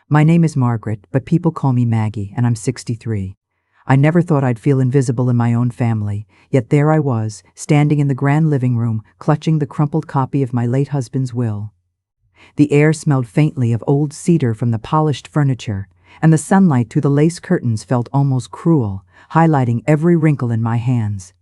My name is Margaret, but people call me Maggie, and I'm 63. I never thought I'd feel invisible in my own family, yet there I was, standing in the grand living room, clutching the crumpled copy of my late husband's will. The air smelled faintly of old cedar from the polished furniture, and the sunlight through the lace curtains felt almost cruel, highlighting every wrinkle in my hands.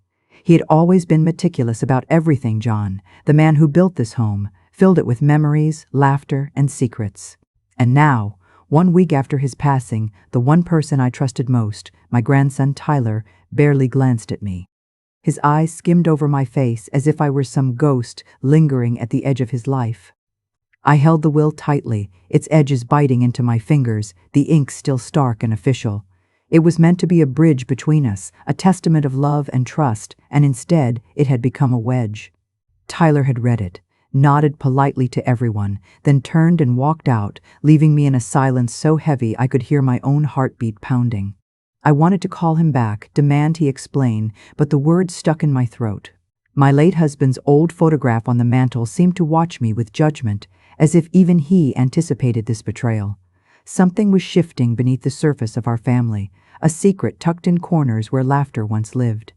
He had always been meticulous about everything, John, the man who built this home, filled it with memories, laughter, and secrets. And now, 1 week after his passing, the one person I trusted most, my grandson Tyler, barely glanced at me. His eyes skimmed over my face as if I were some ghost lingering at the edge of his life. I held the will tightly, its edges biting into my fingers, the ink still stark and official. It was meant to be a bridge between us, a testament of love and trust, and instead it had become a wedge. Tyler had read it, nodded politely to everyone, then turned and walked out, leaving me in a silence so heavy I could hear my own heartbeat pounding. I wanted to call him back, demand he explain, but the words stuck in my throat. My late husband's old photograph on the mantel seemed to watch me with judgment, as if even he anticipated this betrayal. Something was shifting beneath the surface of our family, a secret tucked in corners where laughter once lived.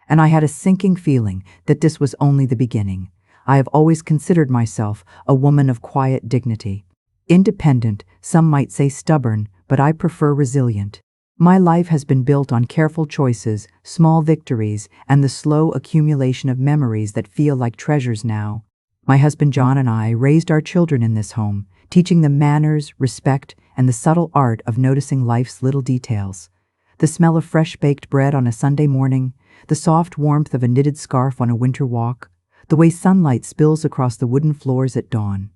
And I had a sinking feeling that this was only the beginning. I have always considered myself a woman of quiet dignity. Independent, some might say stubborn, but I prefer resilient. My life has been built on careful choices, small victories, and the slow accumulation of memories that feel like treasures now. My husband John and I raised our children in this home, teaching them manners, respect, and the subtle art of noticing life's little details. The smell of fresh-baked bread on a Sunday morning, the soft warmth of a knitted scarf on a winter walk, the way sunlight spills across the wooden floors at dawn.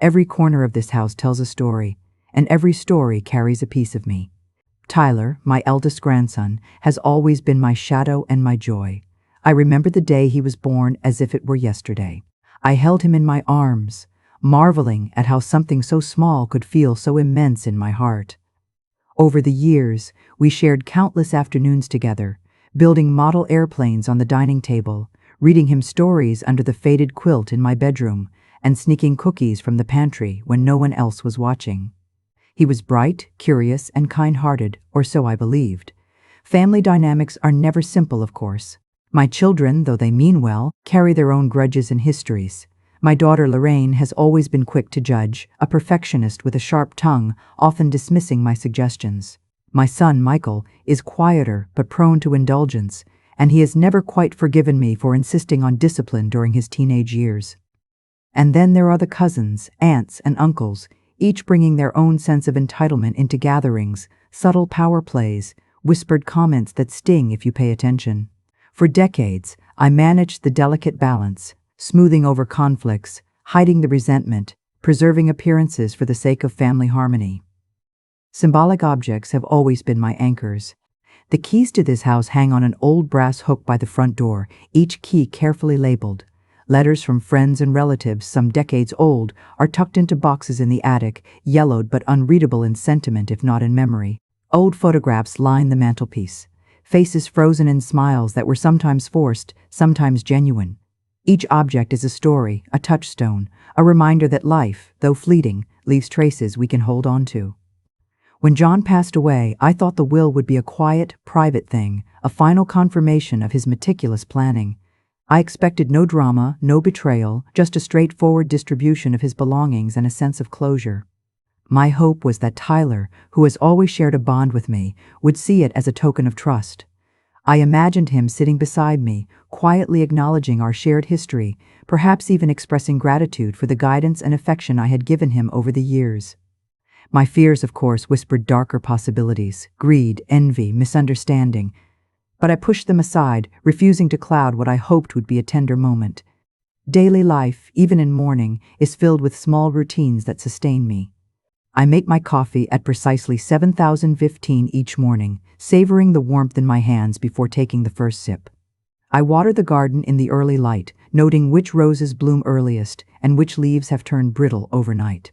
Every corner of this house tells a story, and every story carries a piece of me. Tyler, my eldest grandson, has always been my shadow and my joy. I remember the day he was born as if it were yesterday. I held him in my arms, marveling at how something so small could feel so immense in my heart. Over the years, we shared countless afternoons together, building model airplanes on the dining table, reading him stories under the faded quilt in my bedroom, and sneaking cookies from the pantry when no one else was watching. He was bright, curious, and kind-hearted, or so I believed. Family dynamics are never simple, of course. My children, though they mean well, carry their own grudges and histories. My daughter Lorraine has always been quick to judge, a perfectionist with a sharp tongue, often dismissing my suggestions. My son Michael is quieter but prone to indulgence, and he has never quite forgiven me for insisting on discipline during his teenage years. And then there are the cousins, aunts, and uncles, each bringing their own sense of entitlement into gatherings, subtle power plays, whispered comments that sting if you pay attention. For decades, I managed the delicate balance, smoothing over conflicts, hiding the resentment, preserving appearances for the sake of family harmony. Symbolic objects have always been my anchors. The keys to this house hang on an old brass hook by the front door, each key carefully labeled. Letters from friends and relatives, some decades old, are tucked into boxes in the attic, yellowed but unreadable in sentiment if not in memory. Old photographs line the mantelpiece, faces frozen in smiles that were sometimes forced, sometimes genuine. Each object is a story, a touchstone, a reminder that life, though fleeting, leaves traces we can hold on to. When John passed away, I thought the will would be a quiet, private thing, a final confirmation of his meticulous planning. I expected no drama, no betrayal, just a straightforward distribution of his belongings and a sense of closure. My hope was that Tyler, who has always shared a bond with me, would see it as a token of trust. I imagined him sitting beside me, quietly acknowledging our shared history, perhaps even expressing gratitude for the guidance and affection I had given him over the years. My fears, of course, whispered darker possibilities: greed, envy, misunderstanding. But I pushed them aside, refusing to cloud what I hoped would be a tender moment. Daily life, even in mourning, is filled with small routines that sustain me. I make my coffee at precisely 7,015 each morning, savoring the warmth in my hands before taking the first sip. I water the garden in the early light, noting which roses bloom earliest and which leaves have turned brittle overnight.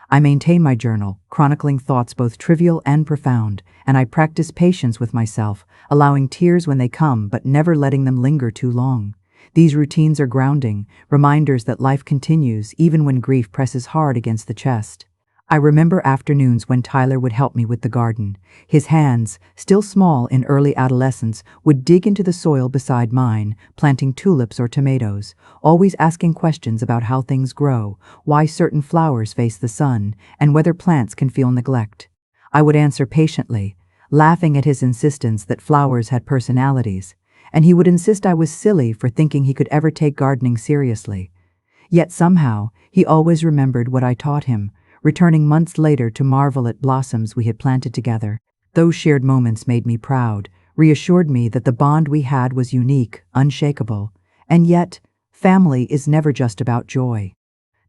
I maintain my journal, chronicling thoughts both trivial and profound, and I practice patience with myself, allowing tears when they come but never letting them linger too long. These routines are grounding, reminders that life continues even when grief presses hard against the chest. I remember afternoons when Tyler would help me with the garden. His hands, still small in early adolescence, would dig into the soil beside mine, planting tulips or tomatoes, always asking questions about how things grow, why certain flowers face the sun, and whether plants can feel neglect. I would answer patiently, laughing at his insistence that flowers had personalities, and he would insist I was silly for thinking he could ever take gardening seriously. Yet somehow, he always remembered what I taught him, returning months later to marvel at blossoms we had planted together. Those shared moments made me proud, reassured me that the bond we had was unique, unshakable. And yet, family is never just about joy.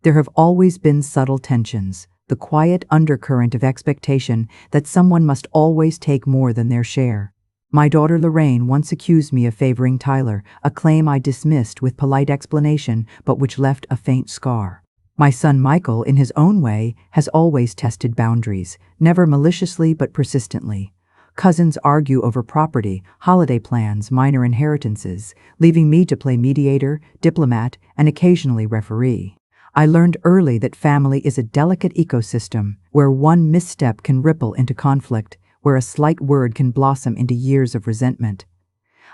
There have always been subtle tensions, the quiet undercurrent of expectation that someone must always take more than their share. My daughter Lorraine once accused me of favoring Tyler, a claim I dismissed with polite explanation but which left a faint scar. My son Michael, in his own way, has always tested boundaries, never maliciously but persistently. Cousins argue over property, holiday plans, minor inheritances, leaving me to play mediator, diplomat, and occasionally referee. I learned early that family is a delicate ecosystem where one misstep can ripple into conflict, where a slight word can blossom into years of resentment.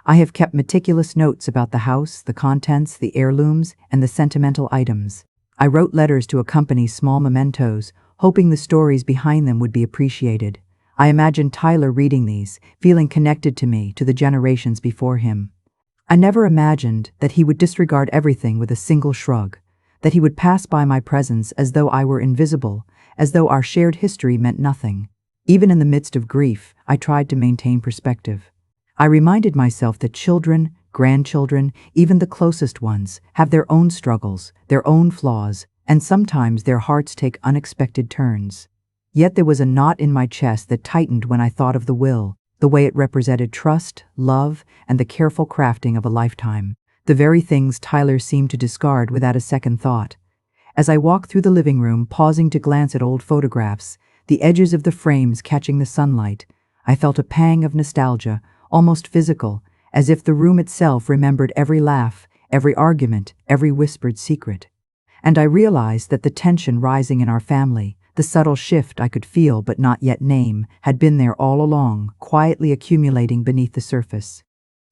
I have kept meticulous notes about the house, the contents, the heirlooms, and the sentimental items. I wrote letters to accompany small mementos, hoping the stories behind them would be appreciated. I imagined Tyler reading these, feeling connected to me, to the generations before him. I never imagined that he would disregard everything with a single shrug, that he would pass by my presence as though I were invisible, as though our shared history meant nothing. Even in the midst of grief, I tried to maintain perspective. I reminded myself that children, grandchildren, even the closest ones, have their own struggles, their own flaws, and sometimes their hearts take unexpected turns. Yet there was a knot in my chest that tightened when I thought of the will, the way it represented trust, love, and the careful crafting of a lifetime, the very things Tyler seemed to discard without a second thought. As I walked through the living room, pausing to glance at old photographs, the edges of the frames catching the sunlight, I felt a pang of nostalgia, almost physical, as if the room itself remembered every laugh, every argument, every whispered secret. And I realized that the tension rising in our family, the subtle shift I could feel but not yet name, had been there all along, quietly accumulating beneath the surface.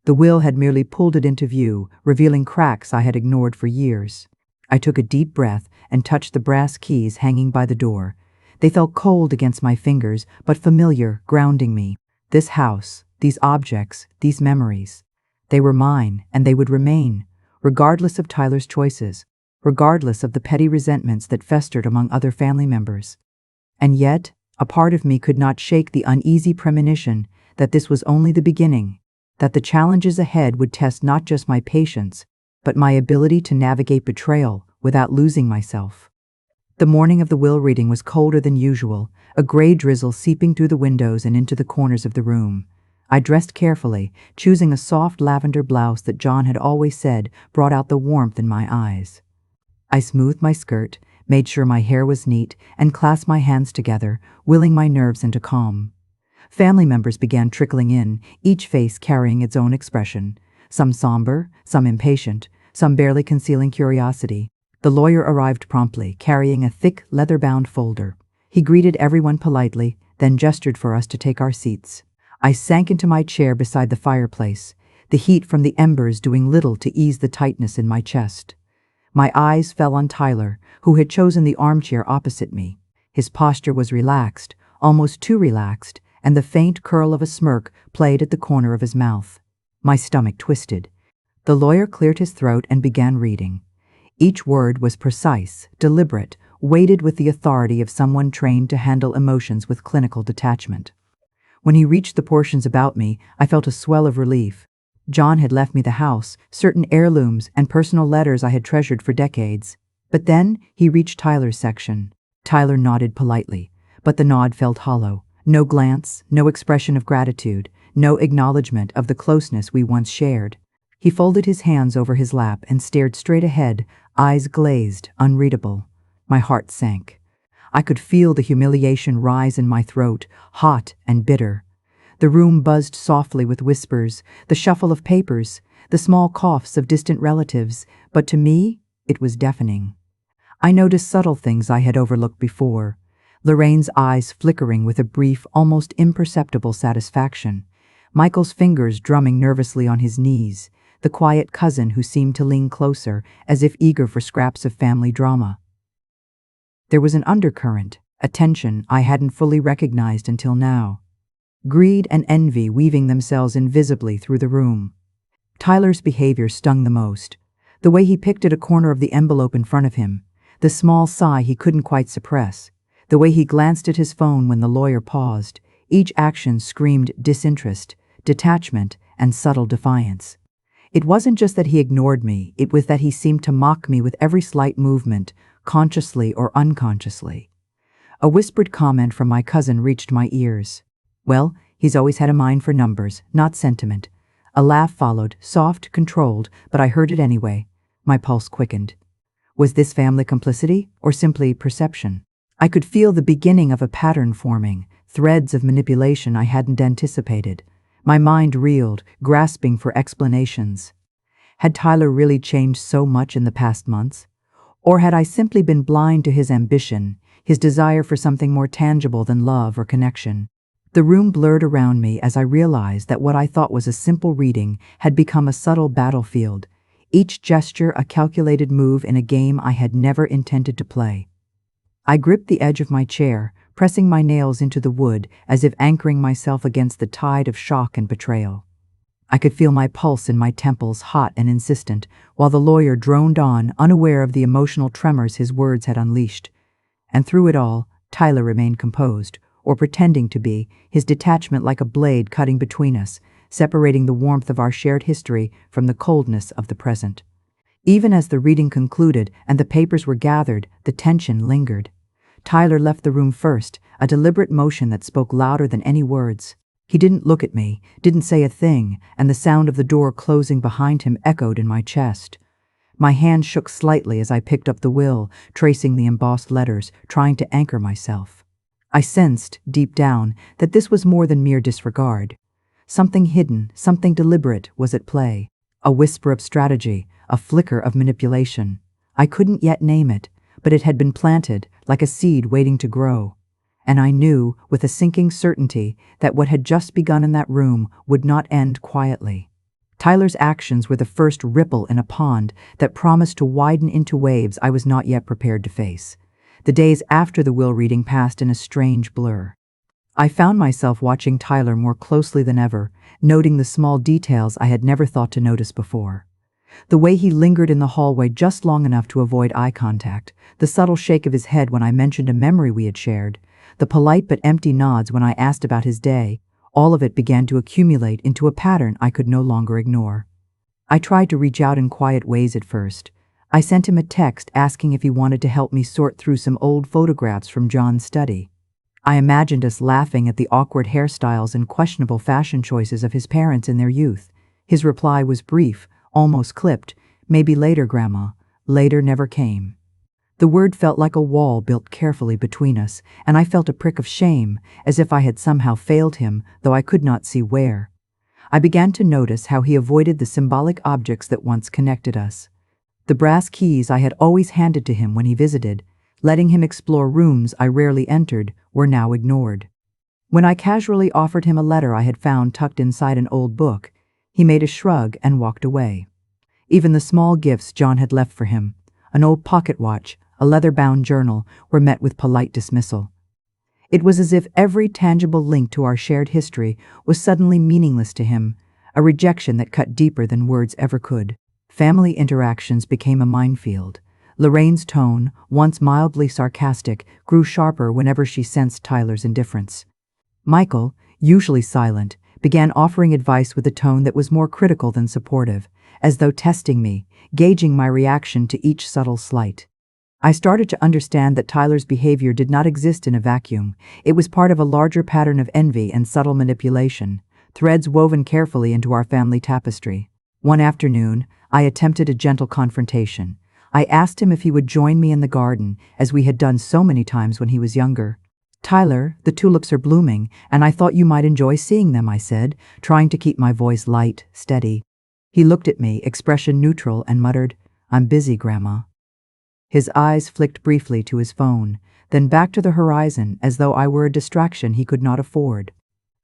The will had merely pulled it into view, revealing cracks I had ignored for years. I took a deep breath and touched the brass keys hanging by the door. They felt cold against my fingers, but familiar, grounding me. This house, these objects, these memories. They were mine, and they would remain, regardless of Tyler's choices, regardless of the petty resentments that festered among other family members. And yet, a part of me could not shake the uneasy premonition that this was only the beginning, that the challenges ahead would test not just my patience, but my ability to navigate betrayal without losing myself. The morning of the will reading was colder than usual, a gray drizzle seeping through the windows and into the corners of the room. I dressed carefully, choosing a soft lavender blouse that John had always said brought out the warmth in my eyes. I smoothed my skirt, made sure my hair was neat, and clasped my hands together, willing my nerves into calm. Family members began trickling in, each face carrying its own expression, some somber, some impatient, some barely concealing curiosity. The lawyer arrived promptly, carrying a thick, leather-bound folder. He greeted everyone politely, then gestured for us to take our seats. I sank into my chair beside the fireplace, the heat from the embers doing little to ease the tightness in my chest. My eyes fell on Tyler, who had chosen the armchair opposite me. His posture was relaxed, almost too relaxed, and the faint curl of a smirk played at the corner of his mouth. My stomach twisted. The lawyer cleared his throat and began reading. Each word was precise, deliberate, weighted with the authority of someone trained to handle emotions with clinical detachment. When he reached the portions about me, I felt a swell of relief. John had left me the house, certain heirlooms, and personal letters I had treasured for decades. But then he reached Tyler's section. Tyler nodded politely, but the nod felt hollow. No glance, no expression of gratitude, no acknowledgement of the closeness we once shared. He folded his hands over his lap and stared straight ahead, eyes glazed, unreadable. My heart sank. I could feel the humiliation rise in my throat, hot and bitter. The room buzzed softly with whispers, the shuffle of papers, the small coughs of distant relatives, but to me, it was deafening. I noticed subtle things I had overlooked before, Lorraine's eyes flickering with a brief, almost imperceptible satisfaction. Michael's fingers drumming nervously on his knees, the quiet cousin who seemed to lean closer, as if eager for scraps of family drama. There was an undercurrent, a tension I hadn't fully recognized until now. Greed and envy weaving themselves invisibly through the room. Tyler's behavior stung the most. The way he picked at a corner of the envelope in front of him, the small sigh he couldn't quite suppress, the way he glanced at his phone when the lawyer paused, each action screamed disinterest, detachment, and subtle defiance. It wasn't just that he ignored me, it was that he seemed to mock me with every slight movement, consciously or unconsciously. A whispered comment from my cousin reached my ears. Well, he's always had a mind for numbers, not sentiment. A laugh followed, soft, controlled, but I heard it anyway. My pulse quickened. Was this family complicity, or simply perception? I could feel the beginning of a pattern forming, threads of manipulation I hadn't anticipated. My mind reeled, grasping for explanations. Had Tyler really changed so much in the past months? Or had I simply been blind to his ambition, his desire for something more tangible than love or connection? The room blurred around me as I realized that what I thought was a simple reading had become a subtle battlefield, each gesture a calculated move in a game I had never intended to play. I gripped the edge of my chair, pressing my nails into the wood as if anchoring myself against the tide of shock and betrayal. I could feel my pulse in my temples, hot and insistent, while the lawyer droned on, unaware of the emotional tremors his words had unleashed. And through it all, Tyler remained composed, or pretending to be, his detachment like a blade cutting between us, separating the warmth of our shared history from the coldness of the present. Even as the reading concluded and the papers were gathered, the tension lingered. Tyler left the room first, a deliberate motion that spoke louder than any words. He didn't look at me, didn't say a thing, and the sound of the door closing behind him echoed in my chest. My hand shook slightly as I picked up the will, tracing the embossed letters, trying to anchor myself. I sensed, deep down, that this was more than mere disregard. Something hidden, something deliberate was at play. A whisper of strategy, a flicker of manipulation. I couldn't yet name it, but it had been planted, like a seed waiting to grow. And I knew, with a sinking certainty, that what had just begun in that room would not end quietly. Tyler's actions were the first ripple in a pond that promised to widen into waves I was not yet prepared to face. The days after the will reading passed in a strange blur. I found myself watching Tyler more closely than ever, noting the small details I had never thought to notice before. The way he lingered in the hallway just long enough to avoid eye contact, the subtle shake of his head when I mentioned a memory we had shared, the polite but empty nods when I asked about his day, all of it began to accumulate into a pattern I could no longer ignore. I tried to reach out in quiet ways at first. I sent him a text asking if he wanted to help me sort through some old photographs from John's study. I imagined us laughing at the awkward hairstyles and questionable fashion choices of his parents in their youth. His reply was brief, almost clipped, "Maybe later, Grandma." Later never came. The word felt like a wall built carefully between us, and I felt a prick of shame, as if I had somehow failed him, though I could not see where. I began to notice how he avoided the symbolic objects that once connected us. The brass keys I had always handed to him when he visited, letting him explore rooms I rarely entered, were now ignored. When I casually offered him a letter I had found tucked inside an old book, he made a shrug and walked away. Even the small gifts John had left for him, an old pocket watch, a leather-bound journal, were met with polite dismissal. It was as if every tangible link to our shared history was suddenly meaningless to him, a rejection that cut deeper than words ever could. Family interactions became a minefield. Lorraine's tone, once mildly sarcastic, grew sharper whenever she sensed Tyler's indifference. Michael, usually silent, began offering advice with a tone that was more critical than supportive, as though testing me, gauging my reaction to each subtle slight. I started to understand that Tyler's behavior did not exist in a vacuum. It was part of a larger pattern of envy and subtle manipulation, threads woven carefully into our family tapestry. One afternoon, I attempted a gentle confrontation. I asked him if he would join me in the garden, as we had done so many times when he was younger. "Tyler, the tulips are blooming, and I thought you might enjoy seeing them," I said, trying to keep my voice light, steady. He looked at me, expression neutral, and muttered, "I'm busy, Grandma." His eyes flicked briefly to his phone, then back to the horizon as though I were a distraction he could not afford.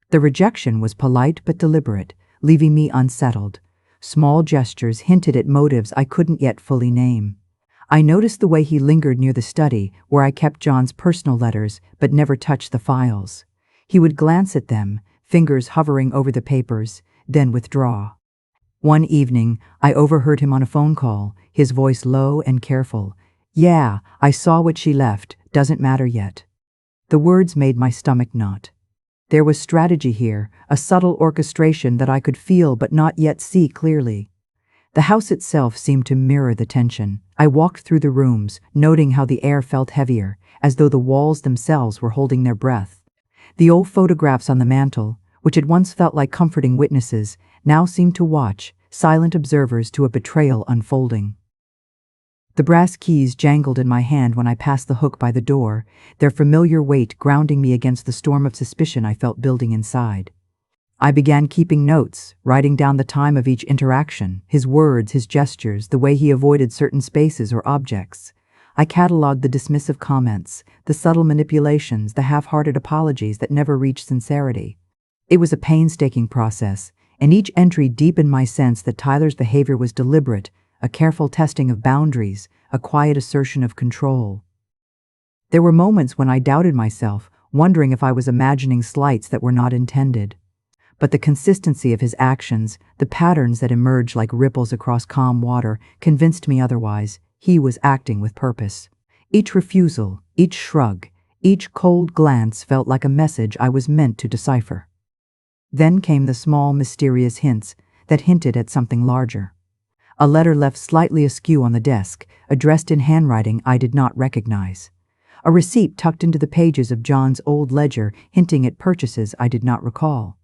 The rejection was polite but deliberate, leaving me unsettled. Small gestures hinted at motives I couldn't yet fully name. I noticed the way he lingered near the study where I kept John's personal letters but never touched the files. He would glance at them, fingers hovering over the papers, then withdraw. One evening, I overheard him on a phone call, his voice low and careful. "Yeah, I saw what she left, doesn't matter yet." The words made my stomach knot. There was strategy here, a subtle orchestration that I could feel but not yet see clearly. The house itself seemed to mirror the tension. I walked through the rooms, noting how the air felt heavier, as though the walls themselves were holding their breath. The old photographs on the mantel, which had once felt like comforting witnesses, now seemed to watch, silent observers to a betrayal unfolding. The brass keys jangled in my hand when I passed the hook by the door, their familiar weight grounding me against the storm of suspicion I felt building inside. I began keeping notes, writing down the time of each interaction, his words, his gestures, the way he avoided certain spaces or objects. I cataloged the dismissive comments, the subtle manipulations, the half-hearted apologies that never reached sincerity. It was a painstaking process, and each entry deepened my sense that Tyler's behavior was deliberate, a careful testing of boundaries, a quiet assertion of control. There were moments when I doubted myself, wondering if I was imagining slights that were not intended. But the consistency of his actions, the patterns that emerged like ripples across calm water, convinced me otherwise. He was acting with purpose. Each refusal, each shrug, each cold glance felt like a message I was meant to decipher. Then came the small, mysterious hints that hinted at something larger. A letter left slightly askew on the desk, addressed in handwriting I did not recognize. A receipt tucked into the pages of John's old ledger hinting at purchases I did not recall.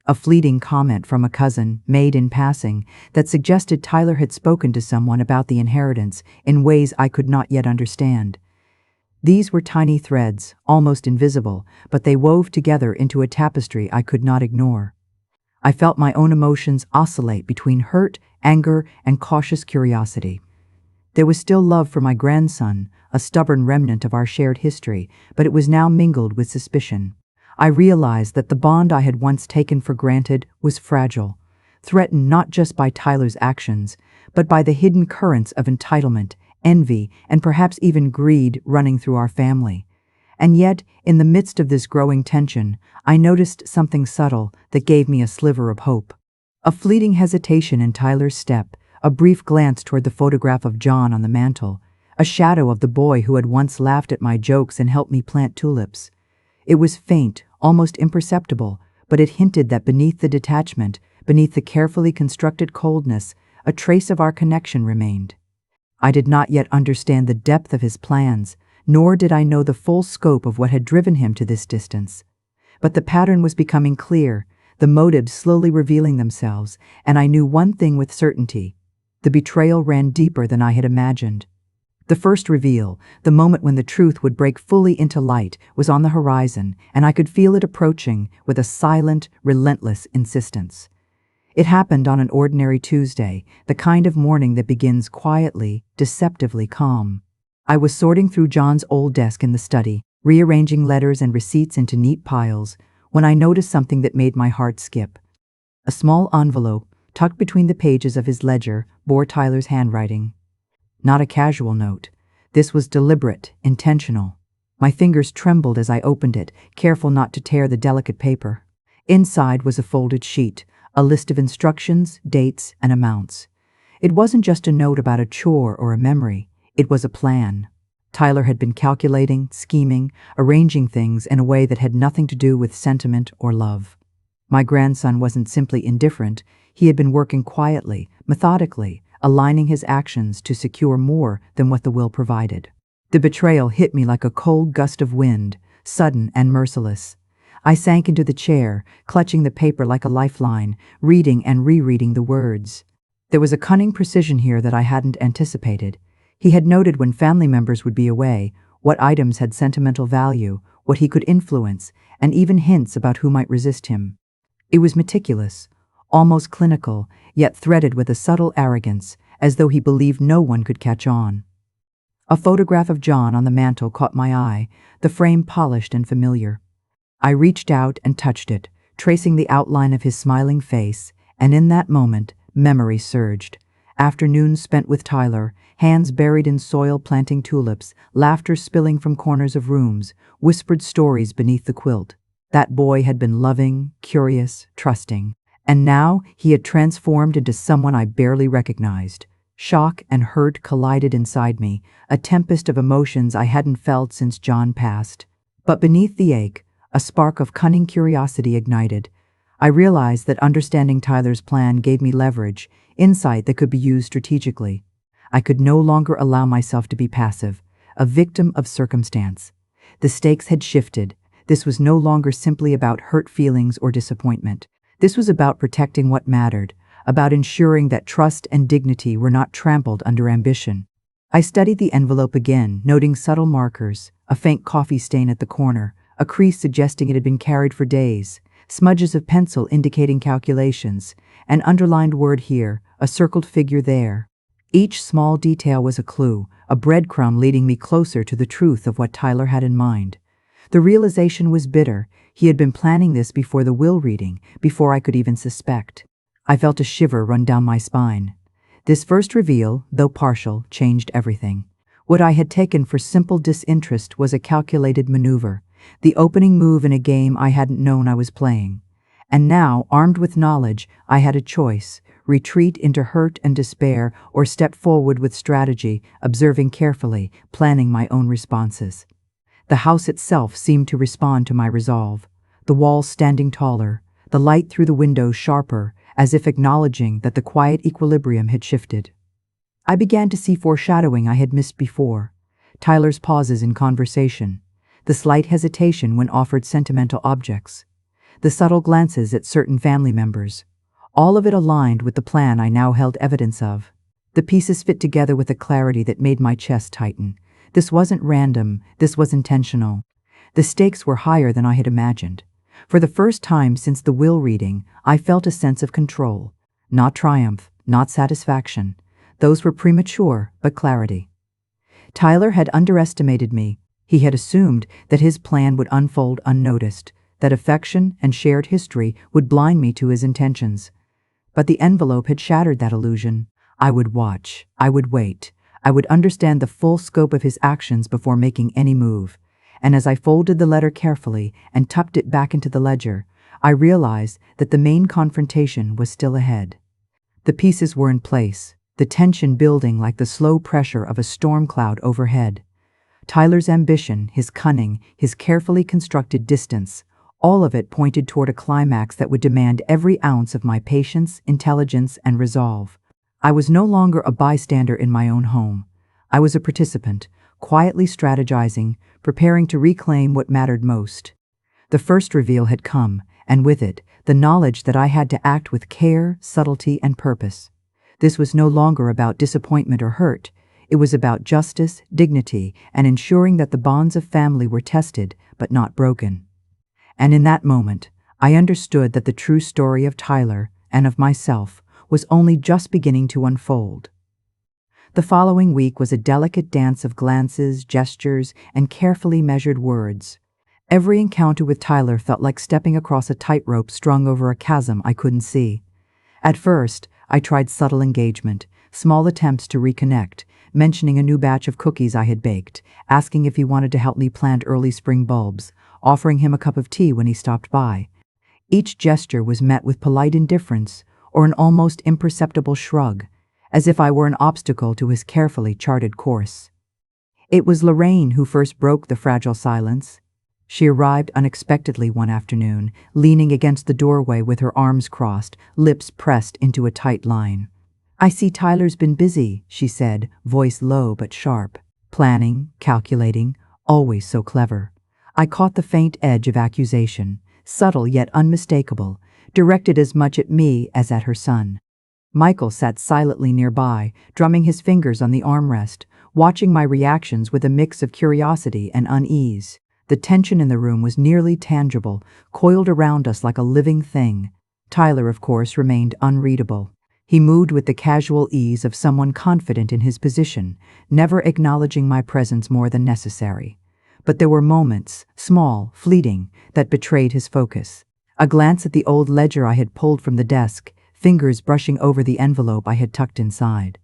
A fleeting comment from a cousin, made in passing, that suggested Tyler had spoken to someone about the inheritance in ways I could not yet understand. These were tiny threads, almost invisible, but they wove together into a tapestry I could not ignore. I felt my own emotions oscillate between hurt, anger, and cautious curiosity. There was still love for my grandson, a stubborn remnant of our shared history, but it was now mingled with suspicion. I realized that the bond I had once taken for granted was fragile, threatened not just by Tyler's actions, but by the hidden currents of entitlement, envy, and perhaps even greed running through our family. And yet, in the midst of this growing tension, I noticed something subtle that gave me a sliver of hope. A fleeting hesitation in Tyler's step, a brief glance toward the photograph of John on the mantel, a shadow of the boy who had once laughed at my jokes and helped me plant tulips. It was faint, almost imperceptible, but it hinted that beneath the detachment, beneath the carefully constructed coldness, a trace of our connection remained. I did not yet understand the depth of his plans, nor did I know the full scope of what had driven him to this distance. But the pattern was becoming clear, the motives slowly revealing themselves, and I knew one thing with certainty. The betrayal ran deeper than I had imagined. The first reveal, the moment when the truth would break fully into light, was on the horizon, and I could feel it approaching with a silent, relentless insistence. It happened on an ordinary Tuesday, the kind of morning that begins quietly, deceptively calm. I was sorting through John's old desk in the study, rearranging letters and receipts into neat piles, when I noticed something that made my heart skip. A small envelope, tucked between the pages of his ledger, bore Tyler's handwriting. Not a casual note. This was deliberate, intentional. My fingers trembled as I opened it, careful not to tear the delicate paper. Inside was a folded sheet, a list of instructions, dates, and amounts. It wasn't just a note about a chore or a memory. It was a plan. Tyler had been calculating, scheming, arranging things in a way that had nothing to do with sentiment or love. My grandson wasn't simply indifferent. He had been working quietly, methodically, aligning his actions to secure more than what the will provided. The betrayal hit me like a cold gust of wind, sudden and merciless. I sank into the chair, clutching the paper like a lifeline, reading and rereading the words. There was a cunning precision here that I hadn't anticipated. He had noted when family members would be away, what items had sentimental value, what he could influence, and even hints about who might resist him. It was meticulous, almost clinical, yet threaded with a subtle arrogance, as though he believed no one could catch on. A photograph of John on the mantel caught my eye, the frame polished and familiar. I reached out and touched it, tracing the outline of his smiling face, and in that moment, memory surged. Afternoons spent with Tyler, hands buried in soil planting tulips, laughter spilling from corners of rooms, whispered stories beneath the quilt. That boy had been loving, curious, trusting, and now he had transformed into someone I barely recognized. Shock and hurt collided inside me, a tempest of emotions I hadn't felt since John passed. But beneath the ache, a spark of cunning curiosity ignited. I realized that understanding Tyler's plan gave me leverage, insight that could be used strategically. I could no longer allow myself to be passive, a victim of circumstance. The stakes had shifted. This was no longer simply about hurt feelings or disappointment. This was about protecting what mattered, about ensuring that trust and dignity were not trampled under ambition. I studied the envelope again, noting subtle markers, a faint coffee stain at the corner, a crease suggesting it had been carried for days, smudges of pencil indicating calculations, an underlined word here, a circled figure there. Each small detail was a clue, a breadcrumb leading me closer to the truth of what Tyler had in mind. The realization was bitter. He had been planning this before the will reading, before I could even suspect. I felt a shiver run down my spine. This first reveal, though partial, changed everything. What I had taken for simple disinterest was a calculated maneuver, the opening move in a game I hadn't known I was playing. And now, armed with knowledge, I had a choice: retreat into hurt and despair, or step forward with strategy, observing carefully, planning my own responses. The house itself seemed to respond to my resolve, the walls standing taller, the light through the windows sharper, as if acknowledging that the quiet equilibrium had shifted. I began to see foreshadowing I had missed before: Tyler's pauses in conversation, the slight hesitation when offered sentimental objects, the subtle glances at certain family members. All of it aligned with the plan I now held evidence of. The pieces fit together with a clarity that made my chest tighten. This wasn't random, this was intentional. The stakes were higher than I had imagined. For the first time since the will reading, I felt a sense of control. Not triumph, not satisfaction. Those were premature, but clarity. Tyler had underestimated me. He had assumed that his plan would unfold unnoticed, that affection and shared history would blind me to his intentions. But the envelope had shattered that illusion. I would watch. I would wait. I would understand the full scope of his actions before making any move. And as I folded the letter carefully and tucked it back into the ledger, I realized that the main confrontation was still ahead. The pieces were in place, the tension building like the slow pressure of a storm cloud overhead. Tyler's ambition, his cunning, his carefully constructed distance, all of it pointed toward a climax that would demand every ounce of my patience, intelligence, and resolve. I was no longer a bystander in my own home. I was a participant, quietly strategizing, preparing to reclaim what mattered most. The first reveal had come, and with it, the knowledge that I had to act with care, subtlety, and purpose. This was no longer about disappointment or hurt. It was about justice, dignity, and ensuring that the bonds of family were tested, but not broken. And in that moment, I understood that the true story of Tyler, and of myself, was only just beginning to unfold. The following week was a delicate dance of glances, gestures, and carefully measured words. Every encounter with Tyler felt like stepping across a tightrope strung over a chasm I couldn't see. At first, I tried subtle engagement, small attempts to reconnect, mentioning a new batch of cookies I had baked, asking if he wanted to help me plant early spring bulbs, offering him a cup of tea when he stopped by. Each gesture was met with polite indifference or an almost imperceptible shrug, as if I were an obstacle to his carefully charted course. It was Lorraine who first broke the fragile silence. She arrived unexpectedly one afternoon, leaning against the doorway with her arms crossed, lips pressed into a tight line. "I see Tyler's been busy," she said, voice low but sharp. "Planning, calculating, always so clever." I caught the faint edge of accusation, subtle yet unmistakable, directed as much at me as at her son. Michael sat silently nearby, drumming his fingers on the armrest, watching my reactions with a mix of curiosity and unease. The tension in the room was nearly tangible, coiled around us like a living thing. Tyler, of course, remained unreadable. He moved with the casual ease of someone confident in his position, never acknowledging my presence more than necessary. But there were moments, small, fleeting, that betrayed his focus. A glance at the old ledger I had pulled from the desk, fingers brushing over the envelope I had tucked inside.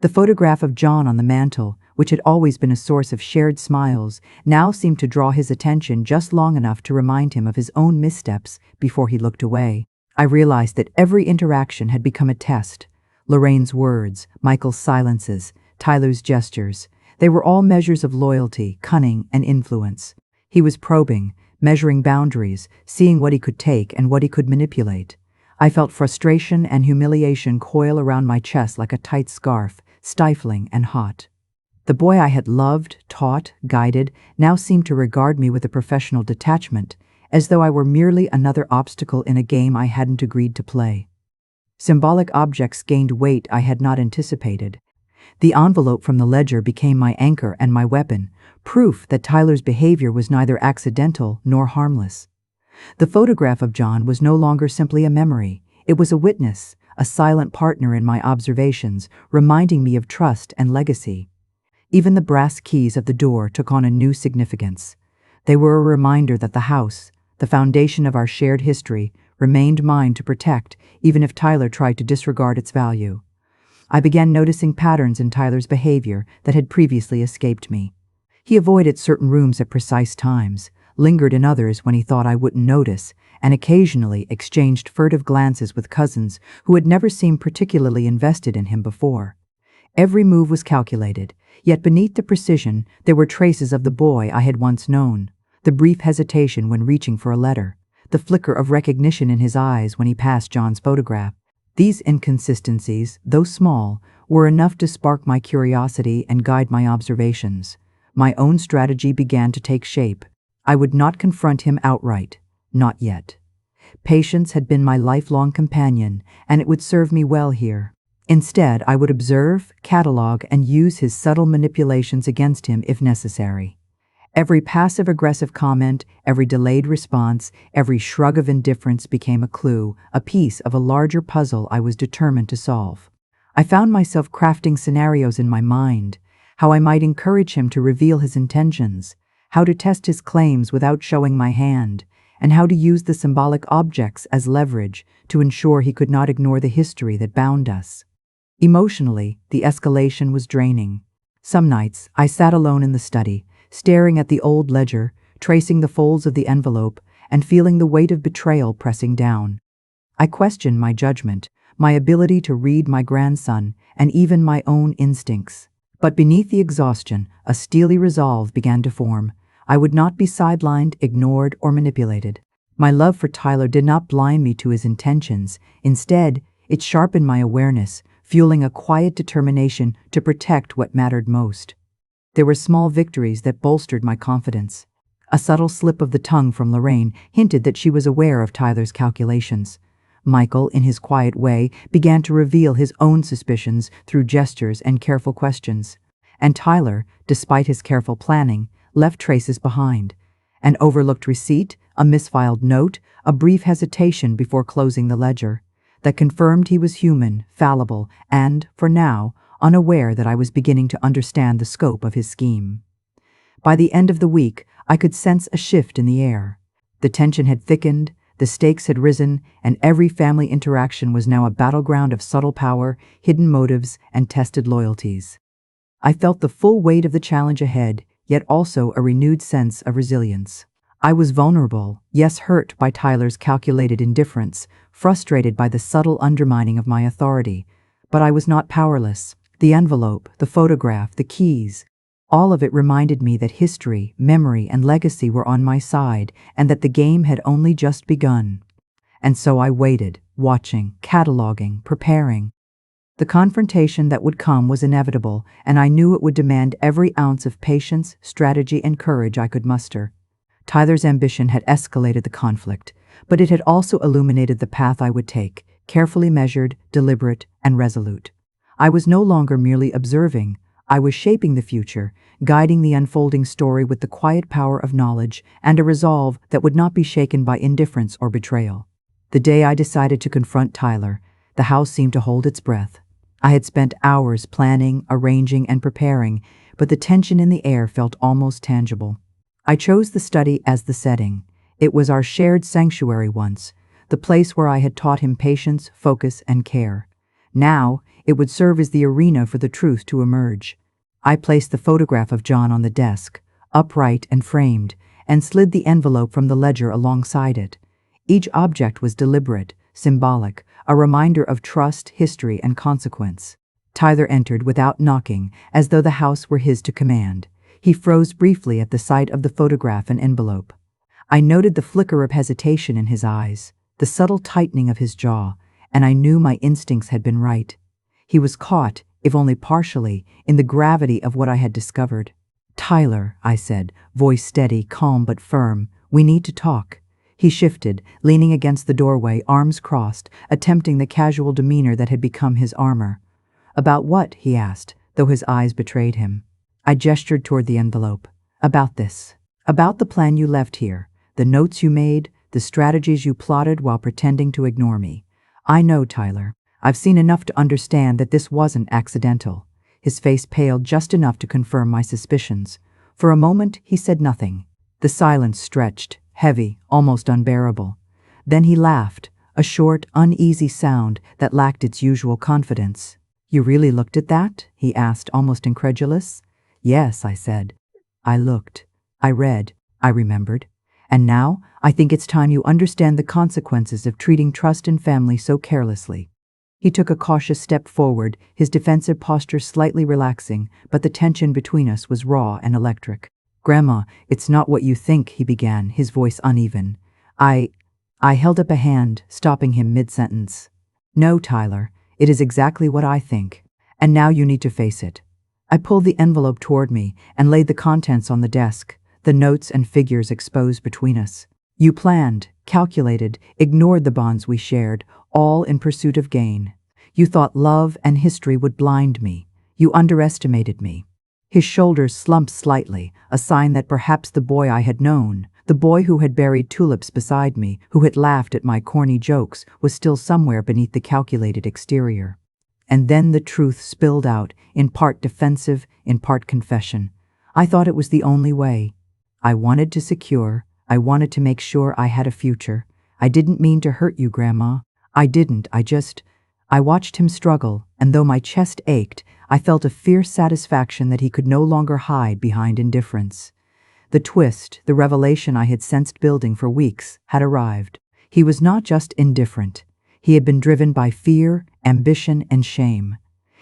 The photograph of John on the mantel, which had always been a source of shared smiles, now seemed to draw his attention just long enough to remind him of his own missteps before he looked away. I realized that every interaction had become a test. Lorraine's words, Michael's silences, Tyler's gestures, they were all measures of loyalty, cunning, and influence. He was probing, measuring boundaries, seeing what he could take and what he could manipulate. I felt frustration and humiliation coil around my chest like a tight scarf, stifling and hot. The boy I had loved, taught, guided, now seemed to regard me with a professional detachment, as though I were merely another obstacle in a game I hadn't agreed to play. Symbolic objects gained weight I had not anticipated. The envelope from the ledger became my anchor and my weapon, proof that Tyler's behavior was neither accidental nor harmless. The photograph of John was no longer simply a memory. It was a witness, a silent partner in my observations, reminding me of trust and legacy. Even the brass keys of the door took on a new significance. They were a reminder that the house, the foundation of our shared history, remained mine to protect, even if Tyler tried to disregard its value. I began noticing patterns in Tyler's behavior that had previously escaped me. He avoided certain rooms at precise times, lingered in others when he thought I wouldn't notice, and occasionally exchanged furtive glances with cousins who had never seemed particularly invested in him before. Every move was calculated, yet beneath the precision there were traces of the boy I had once known. The brief hesitation when reaching for a letter, the flicker of recognition in his eyes when he passed John's photograph. These inconsistencies, though small, were enough to spark my curiosity and guide my observations. My own strategy began to take shape. I would not confront him outright, not yet. Patience had been my lifelong companion, and it would serve me well here. Instead, I would observe, catalog, and use his subtle manipulations against him if necessary. Every passive-aggressive comment, every delayed response, every shrug of indifference became a clue, a piece of a larger puzzle I was determined to solve. I found myself crafting scenarios in my mind, how I might encourage him to reveal his intentions, how to test his claims without showing my hand, and how to use the symbolic objects as leverage to ensure he could not ignore the history that bound us. Emotionally, the escalation was draining. Some nights, I sat alone in the study, staring at the old ledger, tracing the folds of the envelope, and feeling the weight of betrayal pressing down. I questioned my judgment, my ability to read my grandson, and even my own instincts. But beneath the exhaustion, a steely resolve began to form. I would not be sidelined, ignored, or manipulated. My love for Tyler did not blind me to his intentions. Instead, it sharpened my awareness, fueling a quiet determination to protect what mattered most. There were small victories that bolstered my confidence. A subtle slip of the tongue from Lorraine hinted that she was aware of Tyler's calculations. Michael, in his quiet way, began to reveal his own suspicions through gestures and careful questions. And Tyler, despite his careful planning, left traces behind. An overlooked receipt, a misfiled note, a brief hesitation before closing the ledger, that confirmed he was human, fallible, and, for now, unaware that I was beginning to understand the scope of his scheme. By the end of the week, I could sense a shift in the air. The tension had thickened, the stakes had risen, and every family interaction was now a battleground of subtle power, hidden motives, and tested loyalties. I felt the full weight of the challenge ahead, yet also a renewed sense of resilience. I was vulnerable, yes, hurt by Tyler's calculated indifference, frustrated by the subtle undermining of my authority, but I was not powerless. The envelope, the photograph, the keys, all of it reminded me that history, memory, and legacy were on my side, and that the game had only just begun. And so I waited, watching, cataloging, preparing. The confrontation that would come was inevitable, and I knew it would demand every ounce of patience, strategy, and courage I could muster. Tyler's ambition had escalated the conflict, but it had also illuminated the path I would take, carefully measured, deliberate, and resolute. I was no longer merely observing. I was shaping the future, guiding the unfolding story with the quiet power of knowledge and a resolve that would not be shaken by indifference or betrayal. The day I decided to confront Tyler, The house seemed to hold its breath. I had spent hours planning, arranging, and preparing, but the tension in the air felt almost tangible. I chose the study as the setting. It was our shared sanctuary once, the place where I had taught him patience, focus, and care. Now, it would serve as the arena for the truth to emerge. I placed the photograph of John on the desk, upright and framed, and slid the envelope from the ledger alongside it. Each object was deliberate, symbolic, a reminder of trust, history, and consequence. Tyler entered without knocking, as though the house were his to command. He froze briefly at the sight of the photograph and envelope. I noted the flicker of hesitation in his eyes, the subtle tightening of his jaw, and I knew my instincts had been right. He was caught, if only partially, in the gravity of what I had discovered. "Tyler," I said, voice steady, calm but firm, "we need to talk." He shifted, leaning against the doorway, arms crossed, attempting the casual demeanor that had become his armor. "About what?" he asked, though his eyes betrayed him. I gestured toward the envelope. "About this. About the plan you left here, the notes you made, the strategies you plotted while pretending to ignore me. I know, Tyler. I've seen enough to understand that this wasn't accidental." His face paled just enough to confirm my suspicions. For a moment, he said nothing. The silence stretched, heavy, almost unbearable. Then he laughed, a short, uneasy sound that lacked its usual confidence. "You really looked at that?" he asked, almost incredulous. "Yes," I said. "I looked. I read. I remembered. And now, I think it's time you understand the consequences of treating trust and family so carelessly." He took a cautious step forward, his defensive posture slightly relaxing, but the tension between us was raw and electric. "Grandma, it's not what you think," he began, his voice uneven. I held up a hand, stopping him mid-sentence. "No, Tyler, it is exactly what I think. And now you need to face it." I pulled the envelope toward me and laid the contents on the desk, the notes and figures exposed between us. "You planned, calculated, ignored the bonds we shared, all in pursuit of gain. You thought love and history would blind me. You underestimated me." His shoulders slumped slightly, a sign that perhaps the boy I had known, the boy who had buried tulips beside me, who had laughed at my corny jokes, was still somewhere beneath the calculated exterior. And then the truth spilled out, in part defensive, in part confession. I thought it was the only way. I wanted to secure. I wanted to make sure I had a future. I didn't mean to hurt you, Grandma. I didn't. I watched him struggle, and though my chest ached, I felt a fierce satisfaction that he could no longer hide behind indifference. The twist, the revelation I had sensed building for weeks, had arrived. He was not just indifferent. He had been driven by fear, ambition, and shame.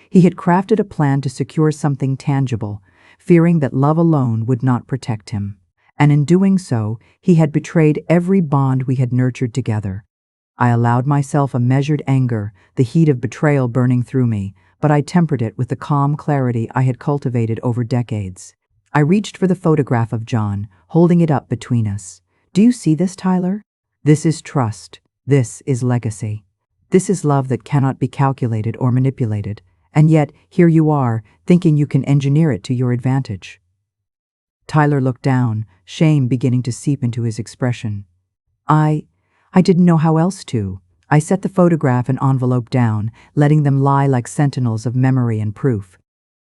He had crafted a plan to secure something tangible, fearing that love alone would not protect him. And in doing so, he had betrayed every bond we had nurtured together. I allowed myself a measured anger, the heat of betrayal burning through me, but I tempered it with the calm clarity I had cultivated over decades. I reached for the photograph of John, holding it up between us. "Do you see this, Tyler? This is trust. This is legacy. This is love that cannot be calculated or manipulated. And yet, here you are, thinking you can engineer it to your advantage." Tyler looked down, shame beginning to seep into his expression. I didn't know how else to." I set the photograph and envelope down, letting them lie like sentinels of memory and proof.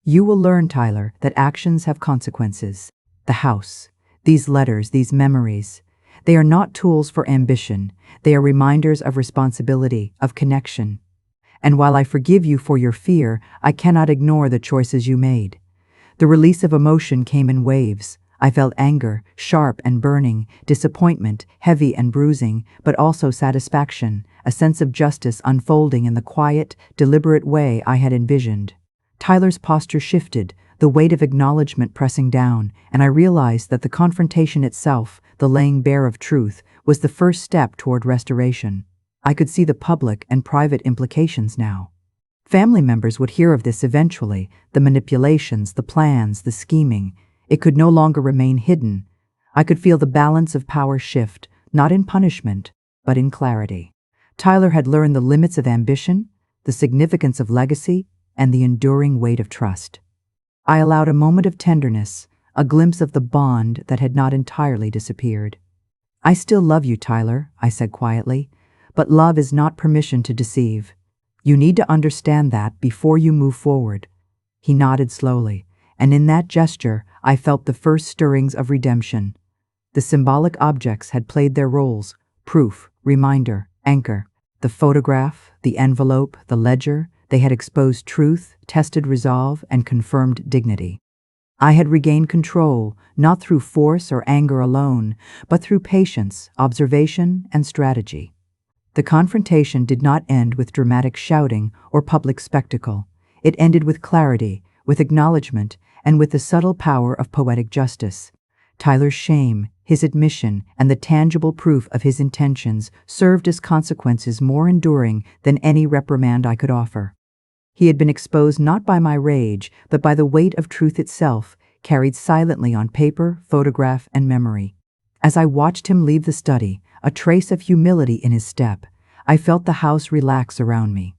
"You will learn, Tyler, that actions have consequences. The house, these letters, these memories, they are not tools for ambition. They are reminders of responsibility, of connection. And while I forgive you for your fear, I cannot ignore the choices you made." The release of emotion came in waves. I felt anger, sharp and burning, disappointment, heavy and bruising, but also satisfaction, a sense of justice unfolding in the quiet, deliberate way I had envisioned. Tyler's posture shifted, the weight of acknowledgement pressing down, and I realized that the confrontation itself, the laying bare of truth, was the first step toward restoration. I could see the public and private implications now. Family members would hear of this eventually, the manipulations, the plans, the scheming. It could no longer remain hidden. I could feel the balance of power shift, not in punishment, but in clarity. Tyler had learned the limits of ambition, the significance of legacy, and the enduring weight of trust. I allowed a moment of tenderness, a glimpse of the bond that had not entirely disappeared. "I still love you, Tyler," I said quietly, "but love is not permission to deceive. You need to understand that before you move forward." He nodded slowly, and in that gesture I felt the first stirrings of redemption. The symbolic objects had played their roles: proof, reminder, anchor. The photograph, the envelope, the ledger, they had exposed truth, tested resolve, and confirmed dignity. I had regained control, not through force or anger alone, but through patience, observation, and strategy. The confrontation did not end with dramatic shouting or public spectacle. It ended with clarity, with acknowledgement, and with the subtle power of poetic justice. Tyler's shame, his admission, and the tangible proof of his intentions served as consequences more enduring than any reprimand I could offer. He had been exposed not by my rage, but by the weight of truth itself, carried silently on paper, photograph, and memory. As I watched him leave the study, a trace of humility in his step, I felt the house relax around me.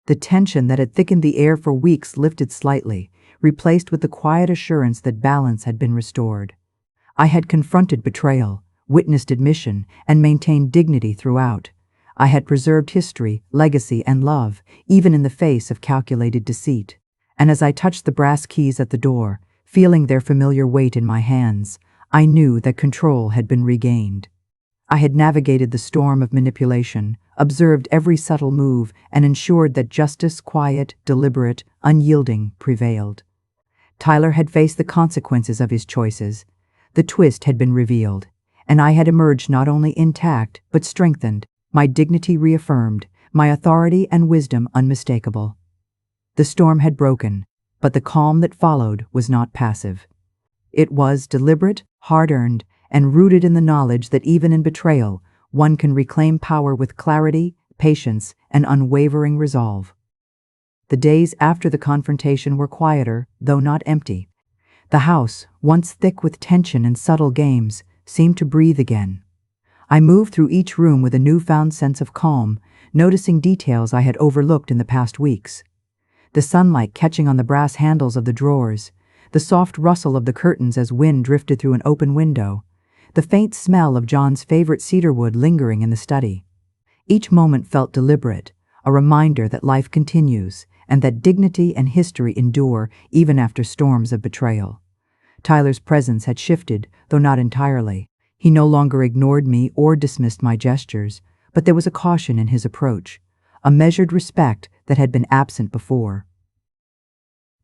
The tension that had thickened the air for weeks lifted slightly, replaced with the quiet assurance that balance had been restored. I had confronted betrayal, witnessed admission, and maintained dignity throughout. I had preserved history, legacy, and love, even in the face of calculated deceit. And as I touched the brass keys at the door, feeling their familiar weight in my hands, I knew that control had been regained. I had navigated the storm of manipulation, observed every subtle move, and ensured that justice, quiet, deliberate, unyielding, prevailed. Tyler had faced the consequences of his choices. The twist had been revealed, and I had emerged not only intact, but strengthened, my dignity reaffirmed, my authority and wisdom unmistakable. The storm had broken, but the calm that followed was not passive. It was deliberate, hard-earned, and rooted in the knowledge that even in betrayal, one can reclaim power with clarity, patience, and unwavering resolve. The days after the confrontation were quieter, though not empty. The house, once thick with tension and subtle games, seemed to breathe again. I moved through each room with a newfound sense of calm, noticing details I had overlooked in the past weeks. The sunlight catching on the brass handles of the drawers, the soft rustle of the curtains as wind drifted through an open window, the faint smell of John's favorite cedarwood lingering in the study. Each moment felt deliberate, a reminder that life continues, and that dignity and history endure even after storms of betrayal. Tyler's presence had shifted, though not entirely. He no longer ignored me or dismissed my gestures, but there was a caution in his approach, a measured respect that had been absent before.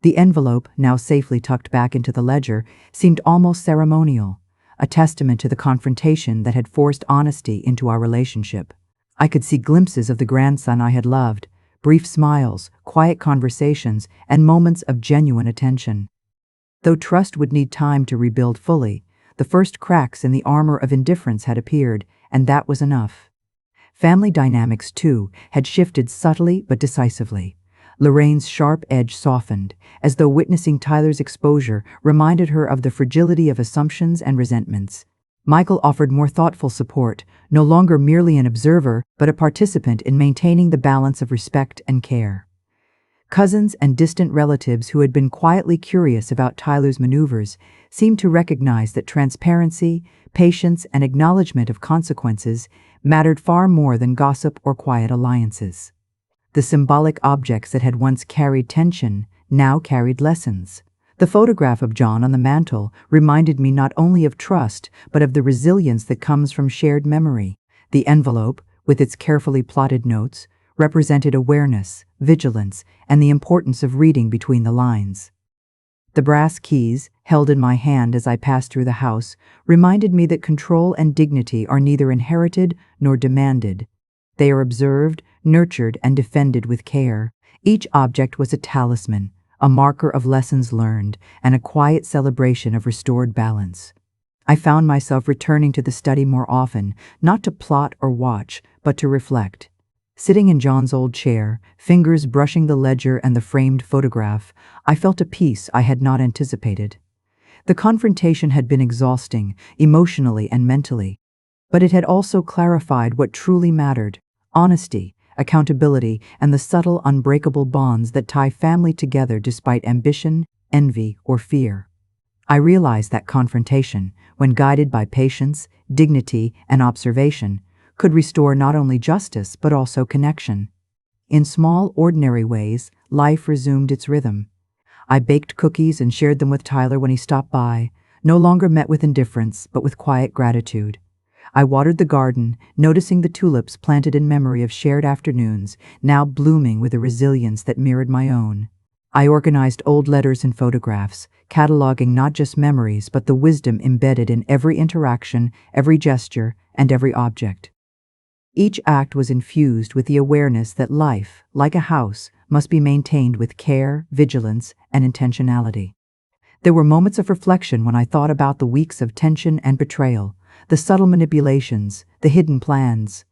The envelope, now safely tucked back into the ledger, seemed almost ceremonial, a testament to the confrontation that had forced honesty into our relationship. I could see glimpses of the grandson I had loved, brief smiles, quiet conversations, and moments of genuine attention. Though trust would need time to rebuild fully, the first cracks in the armor of indifference had appeared, and that was enough. Family dynamics, too, had shifted subtly but decisively. Lorraine's sharp edge softened, as though witnessing Tyler's exposure reminded her of the fragility of assumptions and resentments. Michael offered more thoughtful support, no longer merely an observer, but a participant in maintaining the balance of respect and care. Cousins and distant relatives who had been quietly curious about Tyler's maneuvers seemed to recognize that transparency, patience, and acknowledgement of consequences mattered far more than gossip or quiet alliances. The symbolic objects that had once carried tension now carried lessons. The photograph of John on the mantel reminded me not only of trust, but of the resilience that comes from shared memory. The envelope, with its carefully plotted notes, represented awareness, vigilance, and the importance of reading between the lines. The brass keys, held in my hand as I passed through the house, reminded me that control and dignity are neither inherited nor demanded. They are observed, nurtured, and defended with care. Each object was a talisman, a marker of lessons learned, and a quiet celebration of restored balance. I found myself returning to the study more often, not to plot or watch, but to reflect. Sitting in John's old chair, fingers brushing the ledger and the framed photograph, I felt a peace I had not anticipated. The confrontation had been exhausting, emotionally and mentally, but it had also clarified what truly mattered: honesty, accountability, and the subtle, unbreakable bonds that tie family together despite ambition, envy, or fear. I realized that confrontation, when guided by patience, dignity, and observation, could restore not only justice but also connection. In small, ordinary ways, life resumed its rhythm. I baked cookies and shared them with Tyler when he stopped by, no longer met with indifference, but with quiet gratitude. I watered the garden, noticing the tulips planted in memory of shared afternoons, now blooming with a resilience that mirrored my own. I organized old letters and photographs, cataloging not just memories, but the wisdom embedded in every interaction, every gesture, and every object. Each act was infused with the awareness that life, like a house, must be maintained with care, vigilance, and intentionality. There were moments of reflection when I thought about the weeks of tension and betrayal, the subtle manipulations, the hidden plans.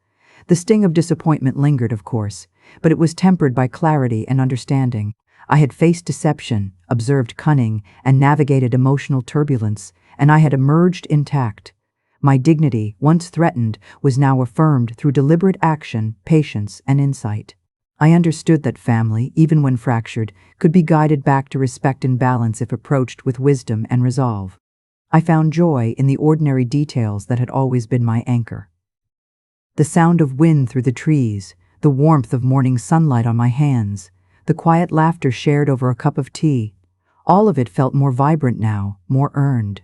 The sting of disappointment lingered, of course, but it was tempered by clarity and understanding. I had faced deception, observed cunning, and navigated emotional turbulence, and I had emerged intact. My dignity, once threatened, was now affirmed through deliberate action, patience, and insight. I understood that family, even when fractured, could be guided back to respect and balance if approached with wisdom and resolve. I found joy in the ordinary details that had always been my anchor. The sound of wind through the trees, the warmth of morning sunlight on my hands, the quiet laughter shared over a cup of tea, all of it felt more vibrant now, more earned.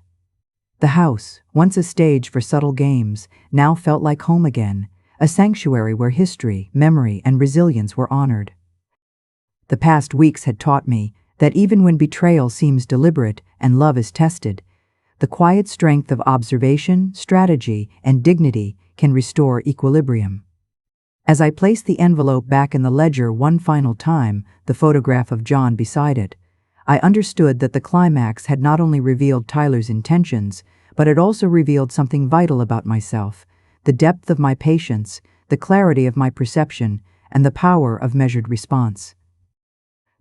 The house, once a stage for subtle games, now felt like home again, a sanctuary where history, memory, and resilience were honored. The past weeks had taught me that even when betrayal seems deliberate and love is tested, the quiet strength of observation, strategy, and dignity can restore equilibrium. As I placed the envelope back in the ledger one final time, the photograph of John beside it, I understood that the climax had not only revealed Tyler's intentions, but it also revealed something vital about myself, the depth of my patience, the clarity of my perception, and the power of measured response.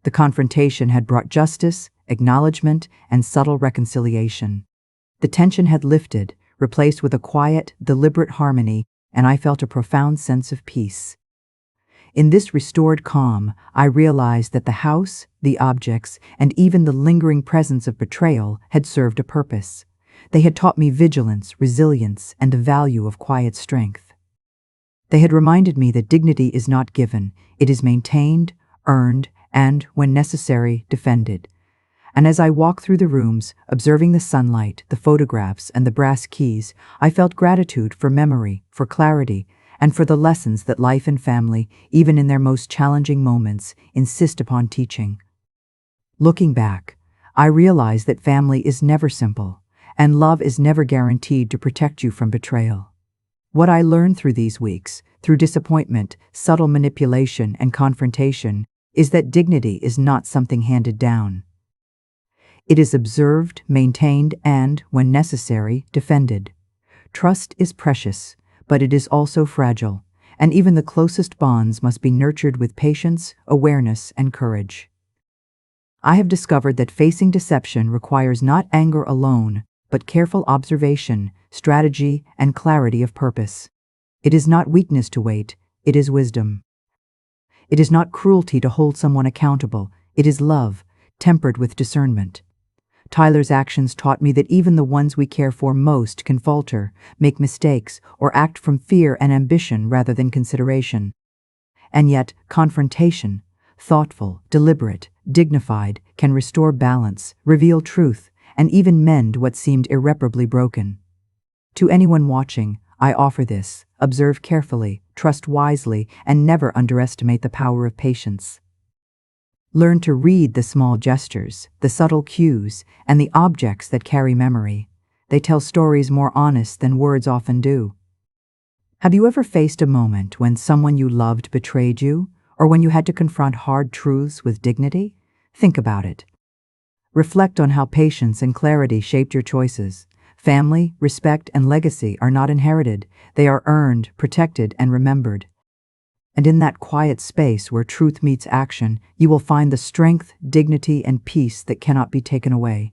The confrontation had brought justice, acknowledgement, and subtle reconciliation. The tension had lifted, replaced with a quiet, deliberate harmony, and I felt a profound sense of peace. In this restored calm, I realized that the house, the objects, and even the lingering presence of betrayal had served a purpose. They had taught me vigilance, resilience, and the value of quiet strength. They had reminded me that dignity is not given, it is maintained, earned, and, when necessary, defended. And as I walked through the rooms, observing the sunlight, the photographs, and the brass keys, I felt gratitude for memory, for clarity, and for the lessons that life and family, even in their most challenging moments, insist upon teaching. Looking back, I realized that family is never simple, and love is never guaranteed to protect you from betrayal. What I learned through these weeks, through disappointment, subtle manipulation, and confrontation, is that dignity is not something handed down. It is observed, maintained, and, when necessary, defended. Trust is precious, but it is also fragile, and even the closest bonds must be nurtured with patience, awareness, and courage. I have discovered that facing deception requires not anger alone, but careful observation, strategy, and clarity of purpose. It is not weakness to wait, it is wisdom. It is not cruelty to hold someone accountable, it is love, tempered with discernment. Tyler's actions taught me that even the ones we care for most can falter, make mistakes, or act from fear and ambition rather than consideration. And yet, confrontation, thoughtful, deliberate, dignified, can restore balance, reveal truth, and even mend what seemed irreparably broken. To anyone watching, I offer this: observe carefully, trust wisely, and never underestimate the power of patience. Learn to read the small gestures, the subtle cues, and the objects that carry memory. They tell stories more honest than words often do. Have you ever faced a moment when someone you loved betrayed you, or when you had to confront hard truths with dignity? Think about it. Reflect on how patience and clarity shaped your choices. Family, respect, and legacy are not inherited. They are earned, protected, and remembered. And in that quiet space where truth meets action, you will find the strength, dignity, and peace that cannot be taken away.